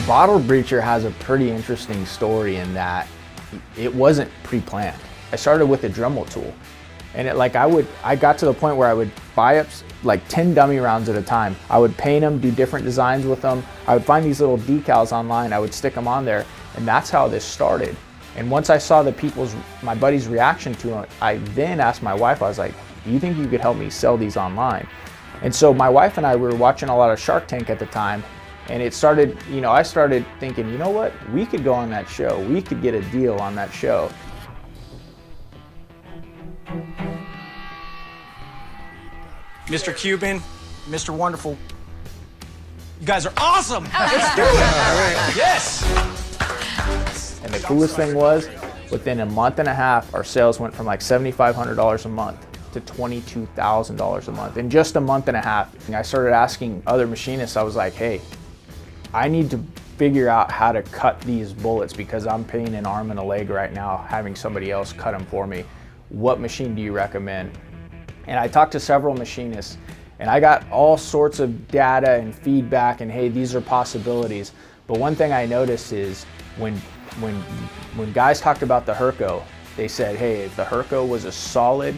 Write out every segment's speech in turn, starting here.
Bottle breacher has a pretty interesting story in that it wasn't pre-planned. I started with a Dremel tool, and I got to the point where I would buy up like 10 dummy rounds at a time. I would paint them, do different designs with them. I would find these little decals online, I would stick them on there, and that's how this started. And once I saw my buddy's reaction to it, I then asked my wife, I was like, do you think you could help me sell these online? And so my wife and I were watching a lot of Shark Tank at the time, and it started, I started thinking, you know what, we could go on that show. We could get a deal on that show. Mr. Cuban, Mr. Wonderful, you guys are awesome! Let's do it! Yes! And the coolest thing was, within a month and a half, our sales went from like $7,500 a month to $22,000 a month in just a month and a half. And I started asking other machinists, I was like, hey, I need to figure out how to cut these bullets because I'm paying an arm and a leg right now having somebody else cut them for me. What machine do you recommend? And I talked to several machinists, and I got all sorts of data and feedback, and hey, these are possibilities. But one thing I noticed is when guys talked about the HURCO, they said, hey, if the HURCO was a solid,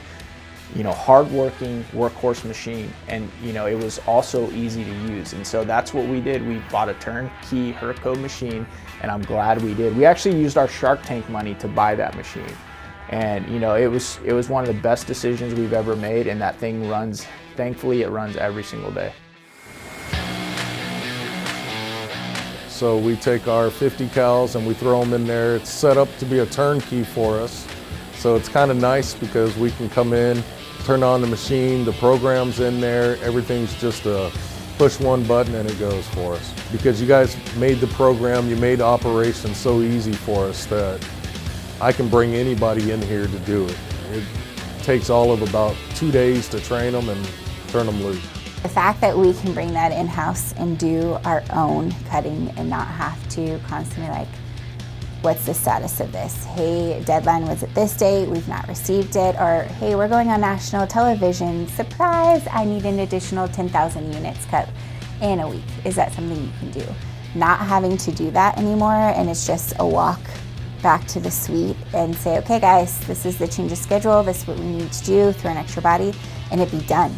hard-working workhorse machine, and it was also easy to use. And so that's what we did. We bought a turnkey HURCO machine, and I'm glad we did. We actually used our Shark Tank money to buy that machine. And it was one of the best decisions we've ever made, and that thing runs, thankfully it runs every single day. So we take our 50 cals and we throw them in there. It's set up to be a turnkey for us. So it's kind of nice because we can come in, turn on the machine, the program's in there, everything's just a push one button and it goes for us. Because you guys made the program, you made operations so easy for us that I can bring anybody in here to do it. It takes all of about 2 days to train them and turn them loose. The fact that we can bring that in-house and do our own cutting and not have to constantly like, what's the status of this? Hey, deadline was at this date, we've not received it, or hey, we're going on national television, surprise, I need an additional 10,000 units cut in a week. Is that something you can do? Not having to do that anymore, and it's just a walk back to the suite and say, okay guys, this is the change of schedule, this is what we need to do, throw an extra body, and it be done.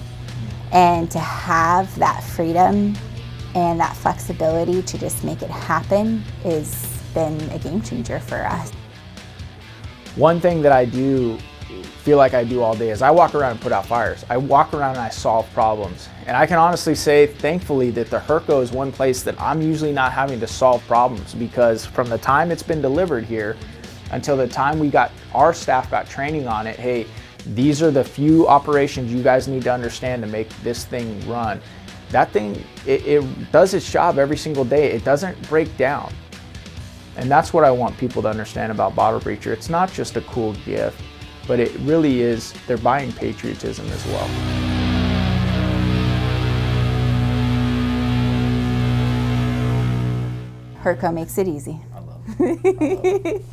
And to have that freedom and that flexibility to just make it happen has been a game changer for us. One thing that I do feel like I do all day is I walk around and put out fires. I walk around and I solve problems. And I can honestly say, thankfully, that the HURCO is one place that I'm usually not having to solve problems, because from the time it's been delivered here until the time our staff got training on it, hey, these are the few operations you guys need to understand to make this thing run. That thing, it does its job every single day. It doesn't break down. And that's what I want people to understand about Bottle Breacher. It's not just a cool gift, but it really is, they're buying patriotism as well. HURCO makes it easy. I love it.